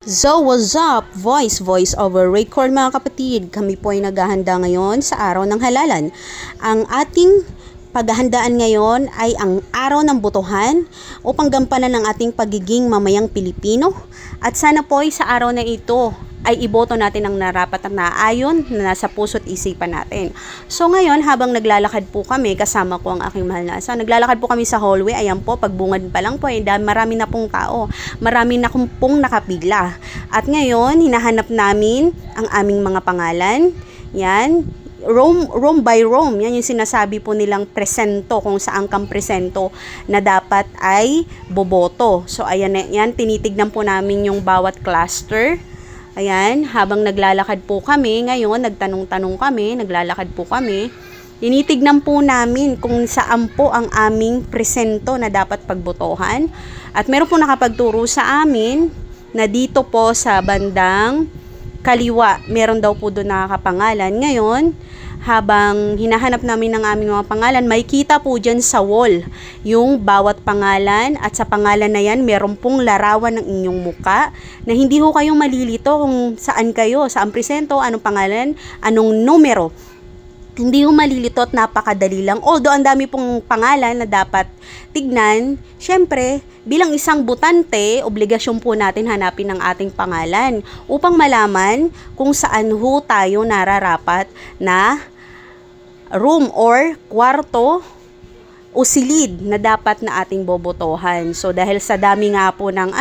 So, what's up? Voice over record mga kapatid. Kami po ay naghahanda ngayon sa araw ng halalan. Ang ating paghahandaan ngayon ay ang araw ng botohan upang gampanan ang ating pagiging mamayang Pilipino. At sana po ay sa araw na ito ay iboto natin ang narapat at naayon na nasa puso't isipan natin. So ngayon, habang naglalakad po kami, kasama ko ang aking mahal na asawa, naglalakad po kami sa hallway. Ayan po, pagbungad pa lang po, marami na pong tao. Marami na pong nakapila. At ngayon, hinahanap namin ang aming mga pangalan. Yan. Room by room. Yan yung sinasabi po nilang presento, kung saan kang presento na dapat ay boboto. So ayan, yan, tinitignan po namin yung bawat cluster. Ayan, habang naglalakad po kami, ngayon nagtanong-tanong kami, naglalakad po kami, tinitignan po namin kung saan po ang aming presento na dapat pagbotohan. At meron po nakapagturo sa amin na dito po sa bandang kaliwa, meron daw po doon nakakapangalan. Ngayon, habang hinahanap namin ng aming mga pangalan, may kita po dyan sa wall yung bawat pangalan, at sa pangalan na yan, meron pong larawan ng inyong muka na hindi ho kayong malilito kung saan kayo, saan presento, anong pangalan, anong numero. Hindi ho malilito at napakadali lang. Although ang dami pong pangalan na dapat tignan, syempre, bilang isang botante, obligasyon po natin hanapin ang ating pangalan upang malaman kung saan ho tayo nararapat na room or kwarto o silid na dapat na ating bobotohan. So dahil sa dami nga po ng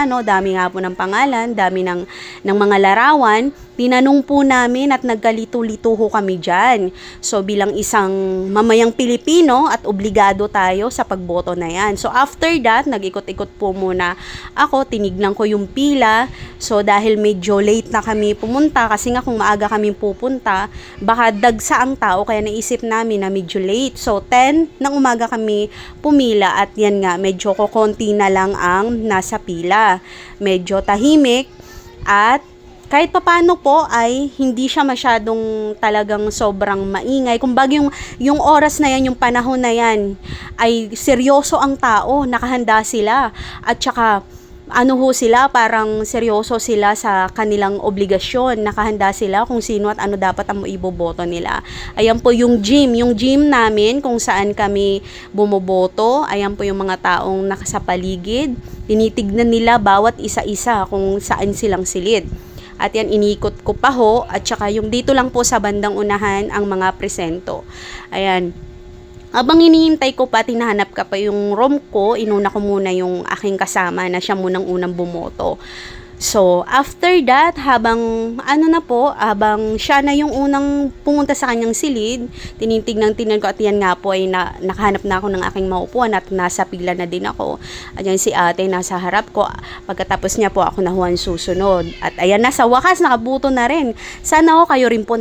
pangalan, dami ng mga larawan, tinanong po namin at nagkalito-lito ho kami dyan. So bilang isang mamayang Pilipino at obligado tayo sa pagboto na yan. So after that, nag-ikot-ikot po muna ako, tinignan ko yung pila. So dahil medyo late na kami pumunta, kasi nga kung maaga kami pupunta, baka dagsa ang tao, kaya naisip namin na medyo late. So 10 ng umaga kami pumila, at yan nga, medyo kokonti na lang ang nasa pila. Medyo tahimik, at kahit papano po ay hindi siya masyadong talagang sobrang maingay. Kumbaga yung oras na yan, yung panahon na yan, ay seryoso ang tao, nakahanda sila. At saka sila, parang seryoso sila sa kanilang obligasyon, nakahanda sila kung sino at ano dapat ang iboboto nila. Ayan po yung gym namin kung saan kami bumoboto. Ayan po yung mga taong nakasapaligid, tinitignan nila bawat isa-isa kung saan silang silid. At yan, inikot ko pa ho, at saka yung dito lang po sa bandang unahan ang mga presento. Ayan. Abang hinihintay ko pa, tinahanap ka pa yung room ko, inuna ko muna yung aking kasama na siya munang unang bumoto. So, after that, habang siya na yung unang pumunta sa kanyang silid, tinitignan ko, at yan nga po ay nakahanap na ako ng aking maupuan, at nasa pila na din ako. At yan si ate nasa harap ko, pagkatapos niya po ako nahuan susunod. At ayan na, sa wakas, nakabuto na rin. Sana kayo rin po